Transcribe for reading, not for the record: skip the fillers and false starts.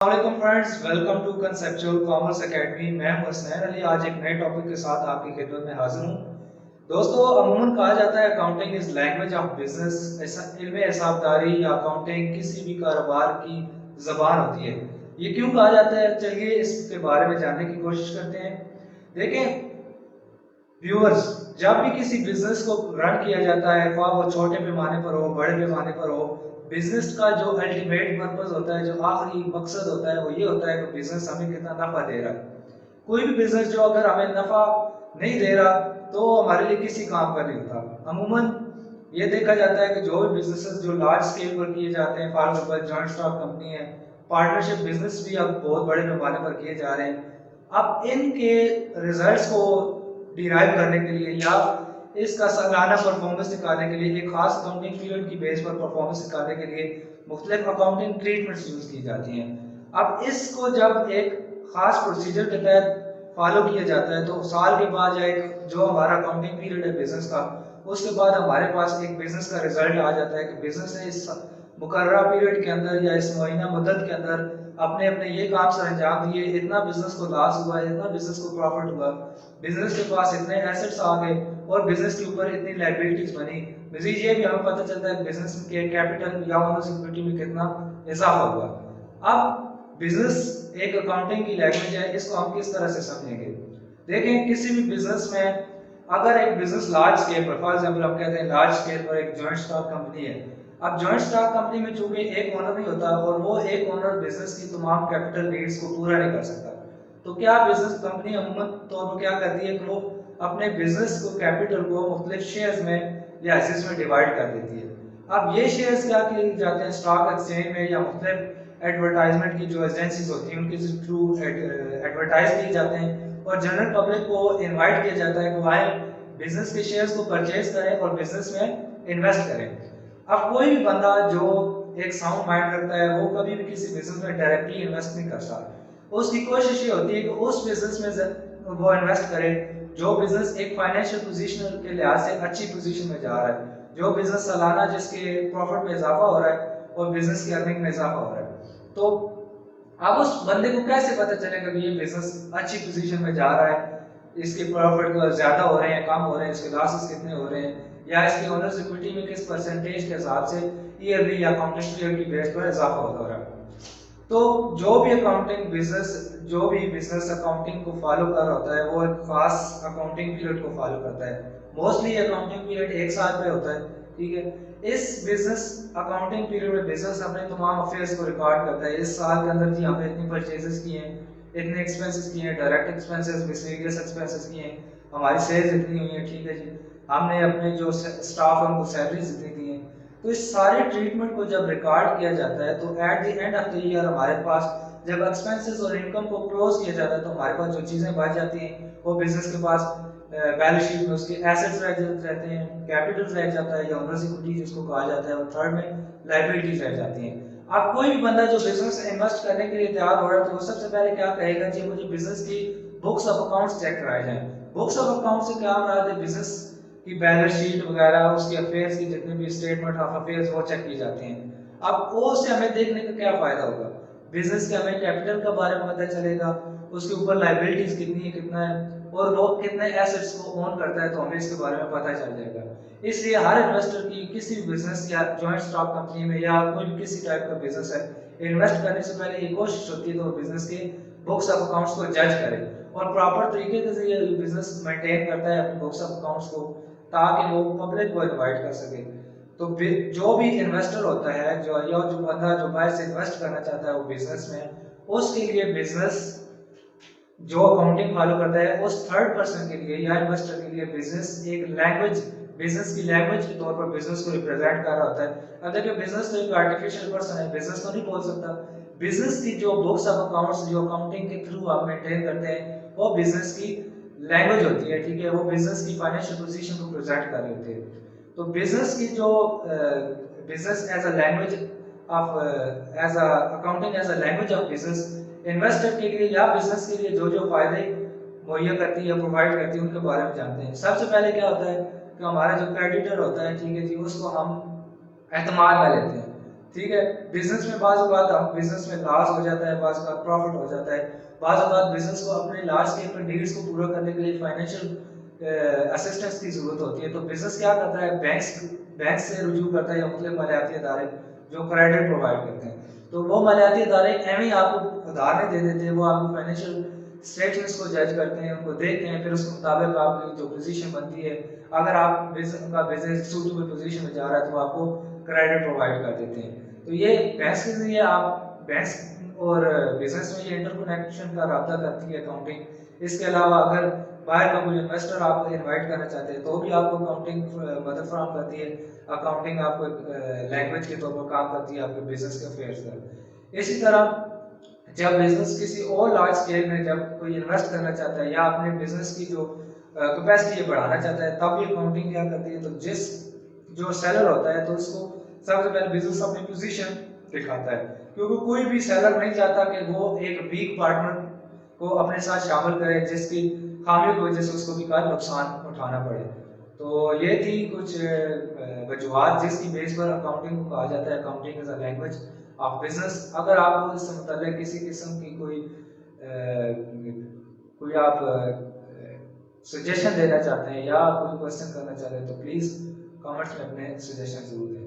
वालेकुम friends, welcome to conceptual commerce academy. मैं हूं हसनैन अली। आज एक नए टॉपिक के साथ आपकी खिदमत में हाजिर हूं। दोस्तों, अमूमन कहा जाता है accounting is language of business. इल्म हिसाबदारी या अकाउंटिंग किसी भी कारोबार की जबान होती है। ये क्यों कहा जाता है, चलिए इसके बारे में जानने की कोशिश करते हैं। देखें व्यूअर्स, जब भी किसी बिजनेस को रन किया जाता है, ख्वाह वो छोटे पैमाने पर हो बड़े पैमाने पर हो, बिजनेस का जो अल्टीमेट पर्पस होता है, जो आखिरी मकसद होता है, वो ये होता है कि बिजनेस हमें कितना नफा दे रहा है। कोई भी बिजनेस जो अगर हमें नफा नहीं दे रहा तो हमारे लिए किसी काम का नहीं होता। अमूमन ये देखा जाता है कि जो भी बिजनेसेस जो लार्ज स्केल पर किए जाते हैं, for example joint stock company है, पार्टनरशिप बिजनेस भी अब बहुत बड़े पैमाने पर किए जा रहे हैं। अब इनके रिजल्ट्स को डिराइव करने के लिए या इसका सालाना परफॉर्मेंस निकालने के लिए, एक खास अकाउंटिंग पीरियड की बेस पर परफॉर्मेंस निकालने के लिए मुख्तलिफ अकाउंटिंग ट्रीटमेंट्स यूज की जाती हैं। अब इसको जब एक खास प्रोसीजर के तहत फॉलो किया जाता है तो साल के बाद या एक जो हमारा अकाउंटिंग पीरियड है बिजनेस का, उसके बाद हमारे पास एक बिजनेस का रिजल्ट आ जाता है कि बिजनेस ने इस मुकर्रर पीरियड के अंदर या इस महीना मुद्दत के अंदर अपने अपने ये काम सर अंजाम दिए, इतना बिजनेस को लॉस हुआ, इतना बिजनेस को प्रॉफिट हुआ, बिजनेस के पास इतने एसेट्स आ गए और बिजनेस के ऊपर इतनी लाइबिलिटीज बनी। मजीद ये भी हमें पता चलता है बिजनेस के कैपिटल या ओनर्स इक्विटी में कितना इजाफा हुआ। अब बिजनेस एक अकाउंटिंग की लैंग्वेज है, इसको हम किस तरह से समझेंगे। देखें, किसी भी बिजनेस में अगर एक बिजनेस लार्ज स्केल पर, फॉर एग्जांपल हम कहते हैं लार्ज स्केल पर एक जॉइंट स्टॉक कंपनी है। अब जॉइंट स्टॉक कंपनी में चूंकि एक ओनर नहीं होता और वो एक ओनर बिजनेस की तमाम कैपिटल नीड्स को पूरा नहीं कर सकता, तो क्या बिजनेस कंपनी अमूमन तौर पर क्या करती है कि वो अपने बिजनेस को कैपिटल को मुख्तलिफ शेयर्स में या एसेट्स में डिवाइड कर देती है। अब ये शेयर्स क्या किए जाते हैं स्टॉक एक्सचेंज में या मुख्तलिफ एडवर्टाइजमेंट की जो एजेंसीज होती हैं उनके थ्रू एडवर्टाइज किए जाते हैं और जनरल पब्लिक को इनवाइट किया जाता है कि वो आए बिजनेस के शेयर्स को परचेज करें और बिजनेस में इन्वेस्ट करें। अब कोई भी बंदा जो एक साउंड माइंड रखता है वो कभी भी किसी बिजनेस में डायरेक्टली इन्वेस्ट नहीं करता। उसकी कोशिश ये होती है कि उस बिजनेस में वो इन्वेस्ट करे जो बिजनेस एक फाइनेंशियल पोजीशन के लिहाज से अच्छी पोजीशन में जा रहा है, जो बिजनेस सालाना जिसके प्रॉफिट में इजाफा हो रहा है और बिजनेस की अर्निंग में इजाफा हो रहा है। तो अब उस बंदे को कैसे पता चलेगा कि ये बिजनेस अच्छी पोजीशन में जा रहा है, इसके प्रॉफिट ज्यादा हो रहे हैं, कम हो रहे हैं, इसके लॉसेस कितने हो रहे हैं, या इसके ओनर्स इक्विटी में किस परसेंटेज के हिसाब से ईयरली या अकाउंटिंग पीरियड की बेस पर इजाफा हो रहा है। तो जो भी बिजनेस अकाउंटिंग को फॉलो कर रहा होता है वो एक खास अकाउंटिंग पीरियड को फॉलो करता है। मोस्टली अकाउंटिंग पीरियड एक साल पे होता है, ठीक है। इस बिजनेस अकाउंटिंग पीरियड में बिजनेस अपने तमाम अफेयर्स को रिकॉर्ड करता है। इस साल के अंदर जी हमने इतनी परचेजेस किए हैं, इतने एक्सपेंसेस किए हैं, डायरेक्ट एक्सपेंसेस, मिसलेनियस एक्सपेंसेस किए हैं, हमारी सेल्स इतनी हुई है, ठीक है जी, हमने अपने जो स्टाफ है उनको सैलरीज इतनी दी हैं। तो इस सारे ट्रीटमेंट को जब रिकॉर्ड किया जाता है तो at the end of the year हमारे पास जब एक्सपेंसेस और इनकम को क्लोज किया जाता है तो हमारे पास जो चीज़ें बच जाती हैं वो बिजनेस के पास बैलेंस शीट में उसके एसेट्स रह रहते हैं, कैपिटल रह जाता है या ओनर्स इक्विटी जिसको कहा जाता है, और थर्ड में लायबिलिटीज रह जाती हैं। अब कोई भी बंदा जो बिजनेस इन्वेस्ट करने के लिए तैयार हो रहा है तो वो सबसे पहले क्या कहेगा कि मुझे बिजनेस की बुक्स ऑफ अकाउंट्स चेक कराए जाएं। बुक्स ऑफ अकाउंट से क्या मुराद है, बिजनेस की बैलेंस शीट वगैरह, उसके अफेयर्स की जितने भी स्टेटमेंट ऑफ अफेयर्स वो चेक की जाती हैं। अब वो से हमें देखने का क्या फायदा होगा, बिजनेस के हमें कैपिटल के बारे में पता चलेगा, उसके ऊपर लाइबिलिटीज कितनी है, कितना है, और वो कितने एसेट्स को ओन करता है, तो हमें इसके बारे में पता चल जाएगा। इसलिए हर इन्वेस्टर की किसी भी बिजनेस या जॉइंट स्टॉक कंपनी में या कोई भी किसी टाइप का बिजनेस है, इन्वेस्ट करने से पहले ये कोशिश होती है तो वो बिजनेस के बुक्स ऑफ अकाउंट्स को जज करे और प्रॉपर तरीके से ये बिजनेस मेंटेन करता है अपने बुक्स ऑफ अकाउंट्स को, ताकि वो पब्लिक को इनवाइट कर सके। तो जो भी इन्वेस्टर होता है, जो बंदा जो बाहर से इन्वेस्ट करना चाहता है वो बिजनेस में, उसके लिए बिजनेस जो अकाउंटिंग फॉलो करता है उस थर्ड पर्सन के लिए या इन्वेस्टर के लिए बिजनेस एक लैंग्वेज, बिजनेस की लैंग्वेज के तौर पर बिजनेस को रिप्रेजेंट कर रहा होता है। अब देखिए बिजनेस तो एक आर्टिफिशियल पर्सन है, बिजनेस तो नहीं बोल सकता। बिजनेस की जो बुक्स ऑफ अकाउंट्स जो अकाउंटिंग के थ्रू आप मेंटेन करते हैं वो बिजनेस की लैंग्वेज होती है, ठीक है, वो बिजनेस की फाइनेंशियल पोजीशन को प्रेजेंट कर रही होती है। तो बिजनेस की जो business as a language of as a accounting as a language of business investor के लिए या बिजनेस के लिए जो जो फायदे मुहैया करती है या प्रोवाइड करती है उनके बारे में जानते हैं। सबसे पहले क्या होता है कि हमारा जो क्रेडिटर होता है, ठीक है जी, उसको हम एतमाद में लेते हैं। ठीक है। बिजनेस में बाज़ औक़ात हम बिजनेस में लॉस हो जाता है, बाज़ औक़ात प्रॉफिट हो जाता है, बाज़ औक़ात बिजनेस को अपने लार्ज स्केल पर नीड्स को पूरा करने के लिए फाइनेंशियल असिस्टेंस की ज़रूरत होती है। तो बिजनेस क्या करता है, बैंक से रुजू करता है या मुख्तलिफ मालियाती इदारे जो क्रेडिट प्रोवाइड करते हैं। तो वो मालियाती इदारे एवं ही आपको उधार नहीं दे देते, वो आपको फाइनेंशियल स्टेटमेंट्स को जज करते हैं, उनको देखते हैं, फिर उसके मुताबिक आपकी जो पोजीशन बनती है, अगर आप उनका बिजनेस सूटेबल पोजीशन में जा रहा है तो आपको क्रेडिट प्रोवाइड कर देते हैं। तो ये बैंक्स के जरिए आप बैंक्स और बिजनेस में ये इंटरकनेक्शन का राब्ता करती है अकाउंटिंग। इसके अलावा अगर बाहर का कोई इन्वेस्टर आपको इनवाइट करना चाहते हैं तो भी आपको अकाउंटिंग मदद फराहम करती है। अकाउंटिंग आपको एक लैंग्वेज के तौर पर काम करती है आपके बिजनेस के अफेयर्स का। इसी तरह जब बिजनेस किसी और लार्ज स्केल में जब कोई इन्वेस्ट करना चाहता है या अपने बिजनेस की जो कैपेसिटी बढ़ाना चाहता है, तब भी अकाउंटिंग क्या करती है, तो जो सेलर होता है तो उसको सबसे पहले बिजनेस अपनी पोजीशन दिखाता है, क्योंकि कोई भी सेलर नहीं चाहता कि वो एक वीक पार्टनर को अपने साथ शामिल करे जिसकी खामियों की वजह से उसको भी कल नुकसान उठाना पड़े। तो ये थी कुछ वजूहत जिसकी बेस पर अकाउंटिंग को कहा जाता है accounting as a language of business. अगर आप इससे मुताल्लिक किसी किस्म की कोई आप सजेशन देना चाहते हैं या कोई क्वेश्चन करना चाहते हैं तो प्लीज़ कमेंट्स में अपने सजेशन जरूर दें।